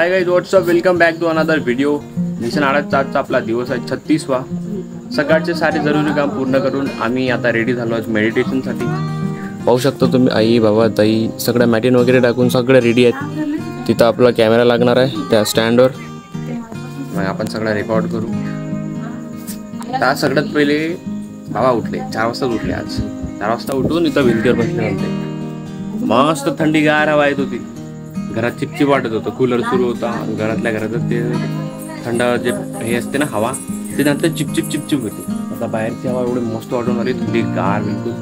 High guys, what's up, welcome back to another video. Mission आजचा आपला दिवस आहे 36वा. सकाळचे सारे जरुरी काम पूर्ण करून आम्ही आता रेडी झालो आहोत मेडिटेशनसाठी. पाहू शकता तुम्ही, आई बाबा ताई सगळ्या मॅटिन वगैरे टाकून सगळे रेडी आहेत. तिथं आपला कॅमेरा लागणार आहे त्या स्टँडवर. मग आपण सगळं रेकॉर्ड करू. आता सगळ्यात पहिले बाबा उठले, 4 वाजता उठले. आज 4 वाजता उठून इथं भिंतीवर बसले होते. मस्त थंडीगार हवा येत होती. घरात चिपचिप वाटत होतं. कूलर सुरू होता. घरातल्या घरातच ते थंड जे हे असते ना हवा, ते नंतर चिपचिप चिपचिप होते. आता बाहेरची हवा एवढी मस्त वाटून आली, थंडीगार बिलकुल.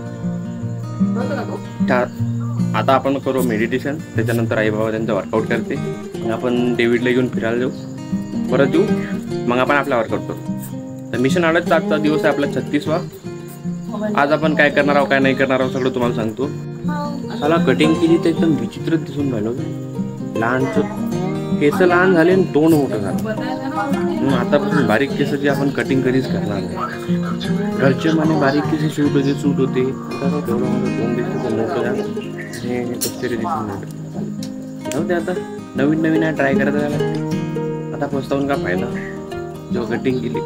आता आपण करू मेडिटेशन. त्याच्यानंतर आई बाबा त्यांचा वर्कआउट करते. मग आपण डेव्हिडला घेऊन फिरायला जाऊ, परत येऊ, मग आपण आपला वर्कआउट करू. तर मिशन आडतचा आजचा दिवस आहे आपला 36वा. आज आपण काय करणार आहोत काय नाही करणार आहोत सगळं तुम्हाला सांगतो. मला कटिंग केली तर एकदम विचित्र दिसून राहिलो. लहानचं केस लहान झाले आणि तोंड मोठं झालं. आतापासून बारीक केसाची आपण कटिंग कधीच करणार नाही. घरचे माने बारीक केस सूट होते. आता तेवढं माझं तोंड दिसतं मोठं झालं हे कसे दिसून मोठं जाऊ दे. आता नवीन आहे, ट्राय करत राहिला. आता पस्तावून का फायदा. जेव्हा कटिंग केली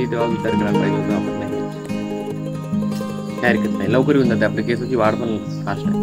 तेव्हा विचार करायला पाहिजे होता आपण. नाही काय हरकत नाही, लवकर येऊन जाते. आपल्या केसाची वाढ पण फास्ट आहे.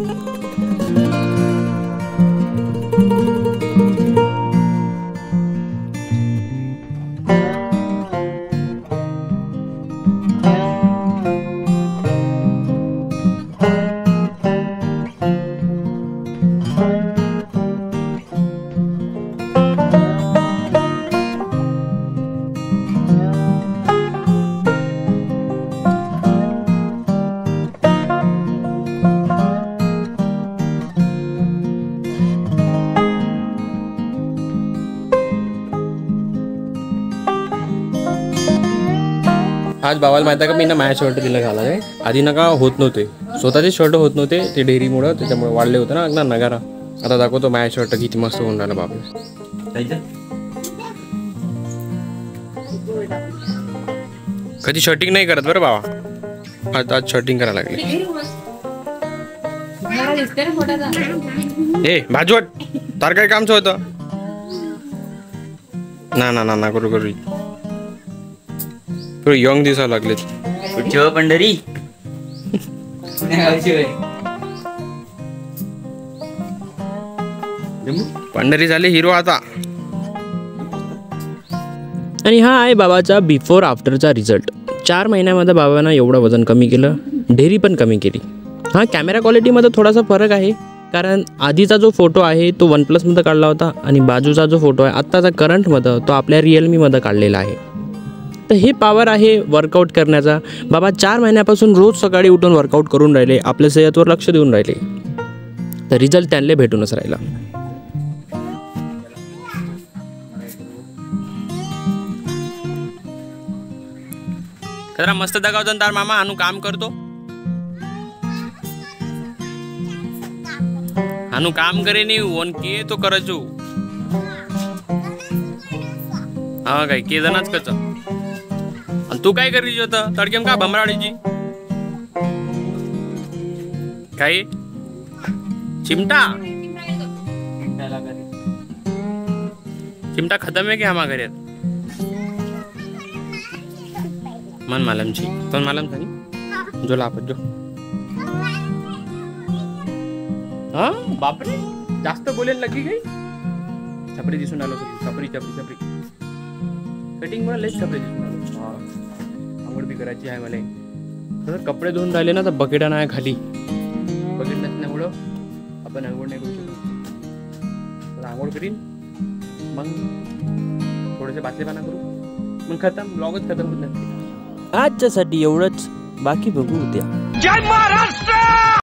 आज बाबाला माहिती आहे का, मी ना माझ्या शर्ट तिला घाला आहे. आधी नका होत नव्हते, स्वतःचे शर्ट होत नव्हते. ते डेअरीमुळं त्याच्यामुळे वाढले होते ना नगारा. आता दाखवतो माझ्या शर्ट किती मस्त होऊन राहिलं बाबा. कधी शर्टिंग नाही करत बरं बाबा. आज शर्टिंग करायला लागले. ए भाजवट तार काय कामचं होतं ना करू यंग दिसायला लागले. पंढरी पंढरी झाले हिरो आता. आणि हा आहे बाबाचा बिफोर आफ्टरचा रिझल्ट. 4 महिन्यामध्ये बाबांना एवढं वजन कमी केलं, ढेरी पण कमी केली. हा कॅमेरा क्वालिटीमध्ये थोडासा फरक आहे, कारण आधीचा जो फोटो आहे तो OnePlusमध्ये काढला होता आणि बाजूचा जो फोटो आहे आत्ताचा करंटमध्ये तो आपल्या रिअलमीमध्ये काढलेला आहे. तर हे पॉवर आहे वर्कआउट करण्याचा. बाबा 4 महिन्यापासून रोज सकाळी उठून वर्कआउट करून राहिले, आपल्या सेहतवर लक्ष देऊन राहिले. तर रिझल्ट त्यांना भेटूनच राहिला. जरा मस्त दगावतो तार मामा. हानू काम करतो, हानू काम करे नाही ओन के तो करजो. हा काय के जणाच कच. आणि तू काय करीच होतं तडकेम का भमराडीची काय चिमटा खतम है क्या हमारे घरे. मन मालमची पण मालम सांगी जो लापत जो. हा बापरे, जास्त बोलेल लगी गई. छपरी दिसून आलो. छपरी कटिंग मला लई छपरी दिसून आलो. आंघोळ बी करायची आहे मला. तर कपडे धुवून राहिले ना तर बकेटा नाही खाली. बकेट नसल्यामुळं आपण आंघोळ नाही करू शकतो. तर आंघोळ करीन, मग थोडेसे बातलेपणा करू, मग खतम. ब्लॉगच खतम होत नसते. आजच्यासाठी एवढंच, बाकी बघू उद्या. जय महाराष्ट्र.